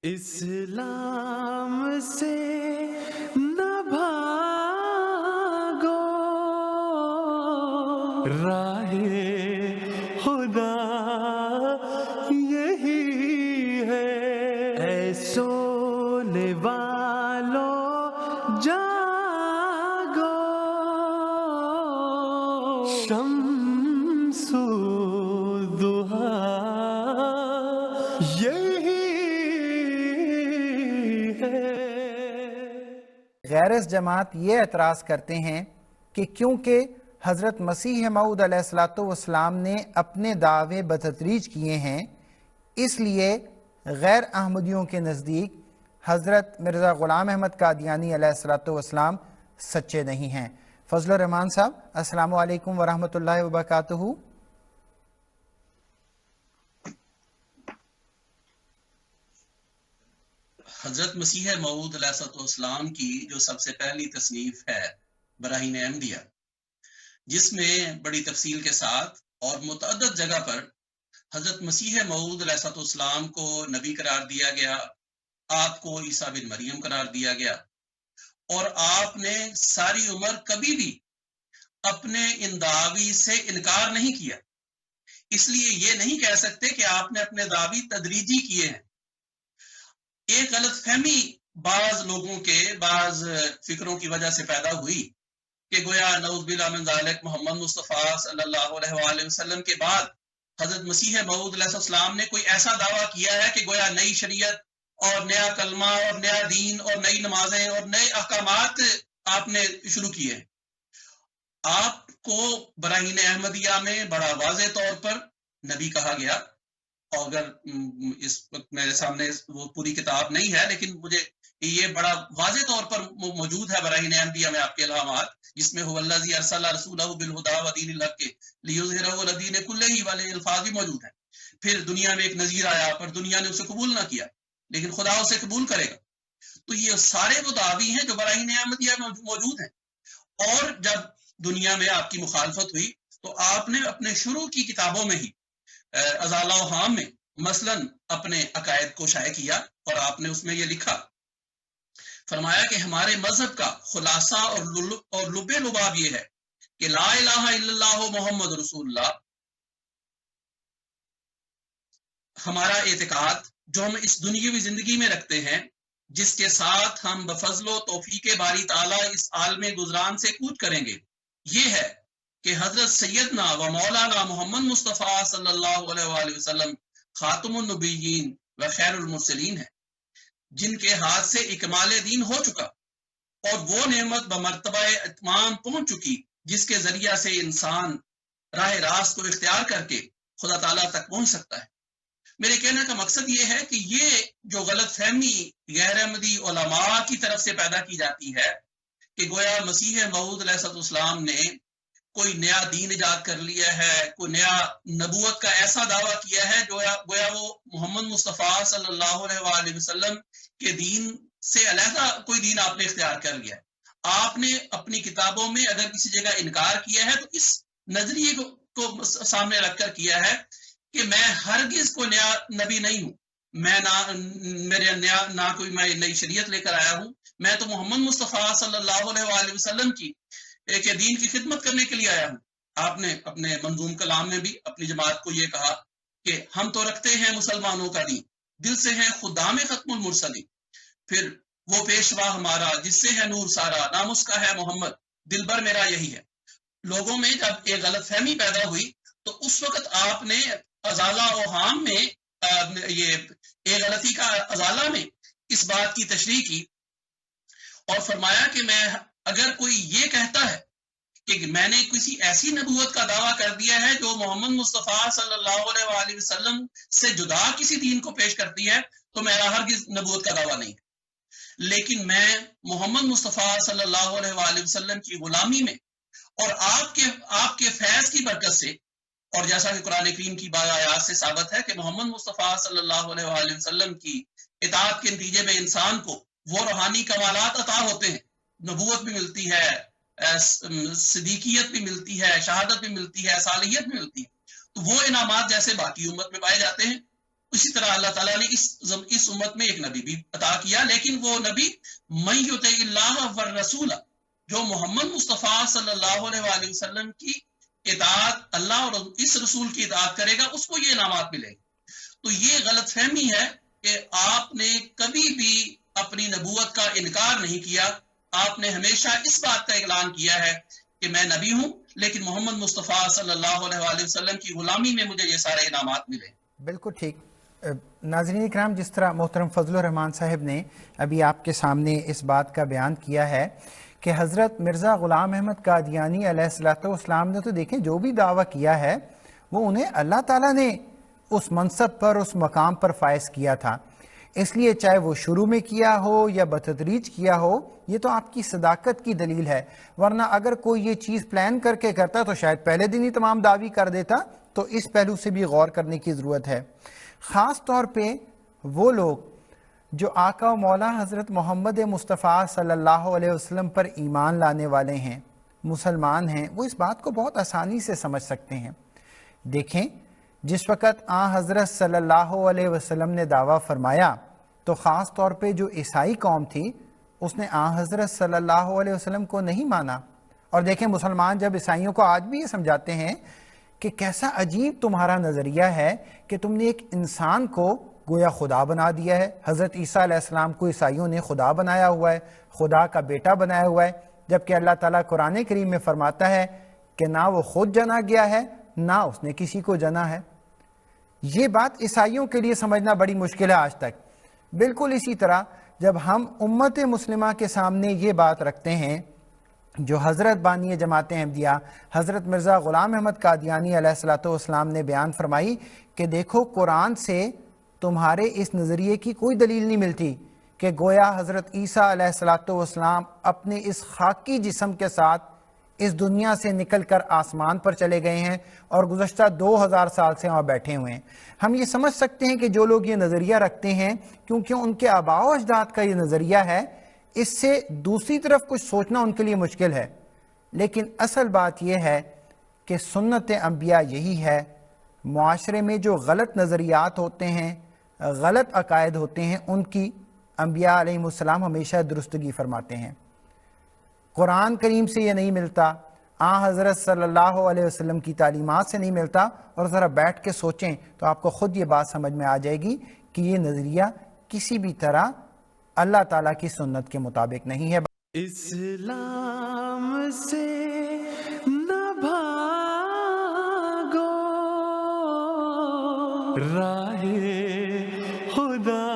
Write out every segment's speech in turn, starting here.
اسلام سے نہ بھاگو، راہ خدا یہی ہے، اے سونے والو جاگو، شمس الضحیٰ یہی ہے۔ غیرس جماعت یہ اعتراض کرتے ہیں کہ کیونکہ حضرت مسیح موعود علیہ السلام نے اپنے دعوے بتدریج کیے ہیں، اس لیے غیر احمدیوں کے نزدیک حضرت مرزا غلام احمد قادیانی علیہ السلام سچے نہیں ہیں۔ فضل الرحمان صاحب السلام علیکم ورحمۃ اللہ وبرکاتہ۔ حضرت مسیح موعود علیہ السلام کی جو سب سے پہلی تصنیف ہے براہین احمدیہ، جس میں بڑی تفصیل کے ساتھ اور متعدد جگہ پر حضرت مسیح موعود علیہ السلام کو نبی قرار دیا گیا، آپ کو عیسیٰ بن مریم قرار دیا گیا، اور آپ نے ساری عمر کبھی بھی اپنے ان دعوی سے انکار نہیں کیا، اس لیے یہ نہیں کہہ سکتے کہ آپ نے اپنے دعوی تدریجی کیے ہیں۔ ایک غلط فہمی بعض لوگوں کے بعض فکروں کی وجہ سے پیدا ہوئی کہ گویا نعوذ باللہ من ذالک محمد مصطفیٰ صلی اللہ علیہ وآلہ وسلم کے بعد حضرت مسیح موعود علیہ السلام نے کوئی ایسا دعویٰ کیا ہے کہ گویا نئی شریعت اور نیا کلمہ اور نیا دین اور نئی نمازیں اور نئے احکامات آپ نے شروع کیے ہیں۔ آپ کو براہین احمدیہ میں بڑا واضح طور پر نبی کہا گیا، اور اگر اس وقت میرے سامنے وہ پوری کتاب نہیں ہے لیکن مجھے یہ بڑا واضح طور پر موجود ہے براہین احمدیہ میں آپ کے الہامات، جس میں هو الذی ارسل رسولہ بالہدی ودین الحق لیظہرہ علی الدین کلہ والے الفاظ بھی موجود ہیں۔ پھر دنیا میں ایک نذیر آیا پر دنیا نے اسے قبول نہ کیا، لیکن خدا اسے قبول کرے گا۔ تو یہ سارے وہ دعوی ہیں جو براہین احمدیہ میں موجود ہیں، اور جب دنیا میں آپ کی مخالفت ہوئی تو آپ نے اپنے شروع کی کتابوں میں ہی ازالہ و حام میں مثلا اپنے عقائد کو شائع کیا، اور آپ نے اس میں یہ لکھا، فرمایا کہ ہمارے مذہب کا خلاصہ اور لب لباب یہ ہے کہ لا الہ الا اللہ محمد رسول اللہ۔ ہمارا اعتقاد جو ہم اس دنیاوی زندگی میں رکھتے ہیں، جس کے ساتھ ہم بفضل و توفیق باری تعالیٰ اس عالم گزران سے کوچ کریں گے، یہ ہے کہ حضرت سیدنا و مولانا محمد مصطفیٰ صلی اللہ علیہ وآلہ وسلم خاتم النبیین و خیر المرسلین ہیں، جن کے ہاتھ سے اکمال دین ہو چکا اور وہ نعمت بمرتبہ اتمام پہنچ چکی جس کے ذریعہ سے انسان راہ راست کو اختیار کر کے خدا تعالیٰ تک پہنچ سکتا ہے۔ میرے کہنے کا مقصد یہ ہے کہ یہ جو غلط فہمی غیر احمدی علماء کی طرف سے پیدا کی جاتی ہے کہ گویا مسیح موعود علیہ السلام نے کوئی نیا دین ایجاد کر لیا ہے، کوئی نیا نبوت کا ایسا دعویٰ کیا ہے جو گویا وہ محمد مصطفیٰ صلی اللہ علیہ وآلہ وسلم کے دین سے علیحدہ کوئی دین آپ نے اختیار کر لیا ہے۔ آپ نے اپنی کتابوں میں اگر کسی جگہ انکار کیا ہے تو اس نظریے کو سامنے رکھ کر کیا ہے کہ میں ہرگز کوئی نیا نبی نہیں ہوں، میں نہ کوئی میں نئی شریعت لے کر آیا ہوں، میں تو محمد مصطفیٰ صلی اللہ علیہ وآلہ وسلم کی ایک دین کی خدمت کرنے کے لیے آیا ہوں۔ آپ نے اپنے منظوم کلام میں بھی اپنی جماعت کو یہ کہا کہ ہم تو رکھتے ہیں مسلمانوں کا دین، دل سے ہے خدا میں ختم المرسلین، پھر وہ پیشوا ہمارا جس سے ہے نور سارا، نام اس کا ہے محمد، دل بر میرا یہی ہے۔ لوگوں میں جب ایک غلط فہمی پیدا ہوئی تو اس وقت آپ نے ازالہ و حام میں یہ ایک غلطی کا ازالہ میں اس بات کی تشریح کی اور فرمایا کہ میں اگر کوئی یہ کہتا ہے کہ میں نے کسی ایسی نبوت کا دعویٰ کر دیا ہے جو محمد مصطفیٰ صلی اللہ علیہ وآلہ وسلم سے جدا کسی دین کو پیش کرتی ہے تو میرا ہرگز نبوت کا دعویٰ نہیں ہے، لیکن میں محمد مصطفیٰ صلی اللہ علیہ وآلہ وسلم کی غلامی میں اور آپ کے فیض کی برکت سے، اور جیسا کہ قرآن کریم کی بعض آیات سے ثابت ہے کہ محمد مصطفیٰ صلی اللہ علیہ وآلہ وسلم کی اطاعت کے نتیجے میں انسان کو وہ روحانی کمالات عطا ہوتے ہیں، نبوت بھی ملتی ہے، صدیقیت بھی ملتی ہے، شہادت بھی ملتی ہے، صالحیت بھی ملتی ہے، تو وہ انعامات جیسے باقی امت میں پائے جاتے ہیں اسی طرح اللہ تعالیٰ نے اس امت میں ایک نبی بھی عطا کیا، لیکن وہ نبی من یطع اللہ والرسول، جو محمد مصطفیٰ صلی اللہ علیہ وآلہ وسلم کی اطاعت، اللہ اور اس رسول کی اطاعت کرے گا، اس کو یہ انعامات ملیں گے۔ تو یہ غلط فہمی ہے کہ آپ نے کبھی بھی اپنی نبوت کا انکار نہیں کیا، آپ نے ہمیشہ اس بات کا اعلان کیا ہے کہ میں نبی ہوں، لیکن محمد مصطفیٰ صلی اللہ علیہ وآلہ وسلم کی غلامی میں مجھے یہ سارے انعامات ملے۔ بالکل ٹھیک۔ ناظرین اکرام، جس طرح محترم فضل الرحمان صاحب نے ابھی آپ کے سامنے اس بات کا بیان کیا ہے کہ حضرت مرزا غلام احمد قادیانی علیہ السلام نے تو دیکھیں جو بھی دعویٰ کیا ہے وہ انہیں اللہ تعالیٰ نے اس منصب پر، اس مقام پر فائز کیا تھا، اس لیے چاہے وہ شروع میں کیا ہو یا بتدریج کیا ہو، یہ تو آپ کی صداقت کی دلیل ہے، ورنہ اگر کوئی یہ چیز پلان کر کے کرتا تو شاید پہلے دن ہی تمام دعوی کر دیتا۔ تو اس پہلو سے بھی غور کرنے کی ضرورت ہے، خاص طور پہ وہ لوگ جو آقا و مولا حضرت محمد مصطفیٰ صلی اللہ علیہ وسلم پر ایمان لانے والے ہیں، مسلمان ہیں، وہ اس بات کو بہت آسانی سے سمجھ سکتے ہیں۔ دیکھیں، جس وقت حضرت صلی اللہ علیہ وسلم نے دعویٰ فرمایا تو خاص طور پہ جو عیسائی قوم تھی اس نے حضرت صلی اللہ علیہ وسلم کو نہیں مانا۔ اور دیکھیں، مسلمان جب عیسائیوں کو آج بھی یہ سمجھاتے ہیں کہ کیسا عجیب تمہارا نظریہ ہے کہ تم نے ایک انسان کو گویا خدا بنا دیا ہے، حضرت عیسیٰ علیہ السلام کو عیسائیوں نے خدا بنایا ہوا ہے، خدا کا بیٹا بنایا ہوا ہے، جبکہ اللہ تعالیٰ قرآن کریم میں فرماتا ہے کہ نہ وہ خود جنا گیا ہے نہ اس نے کسی کو جنا ہے۔ یہ بات عیسائیوں کے لیے سمجھنا بڑی مشکل ہے آج تک۔ بالکل اسی طرح جب ہم امت مسلمہ کے سامنے یہ بات رکھتے ہیں جو حضرت بانی جماعت احمدیہ حضرت مرزا غلام احمد قادیانی علیہ السلام نے بیان فرمائی کہ دیکھو، قرآن سے تمہارے اس نظریے کی کوئی دلیل نہیں ملتی کہ گویا حضرت عیسیٰ علیہ السلام اپنے اس خاکی جسم کے ساتھ اس دنیا سے نکل کر آسمان پر چلے گئے ہیں اور گزشتہ 2000 سال سے وہاں بیٹھے ہوئے ہیں۔ ہم یہ سمجھ سکتے ہیں کہ جو لوگ یہ نظریہ رکھتے ہیں کیونکہ ان کے آباء و اجداد کا یہ نظریہ ہے، اس سے دوسری طرف کچھ سوچنا ان کے لیے مشکل ہے، لیکن اصل بات یہ ہے کہ سنت انبیاء یہی ہے۔ معاشرے میں جو غلط نظریات ہوتے ہیں، غلط عقائد ہوتے ہیں، ان کی انبیاء علیہ السلام ہمیشہ درستگی فرماتے ہیں۔ قرآن کریم سے یہ نہیں ملتا، حضرت صلی اللہ علیہ وسلم کی تعلیمات سے نہیں ملتا، اور ذرا بیٹھ کے سوچیں تو آپ کو خود یہ بات سمجھ میں آ جائے گی کہ یہ نظریہ کسی بھی طرح اللہ تعالیٰ کی سنت کے مطابق نہیں ہے۔ اسلام سے نہ بھاگو، راہ خدا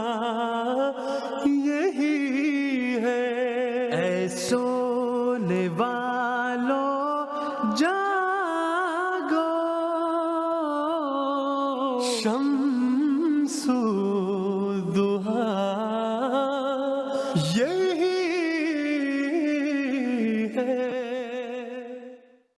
یہی ہے، اے سونے والو جاگو، شمس و ضحیٰ یہ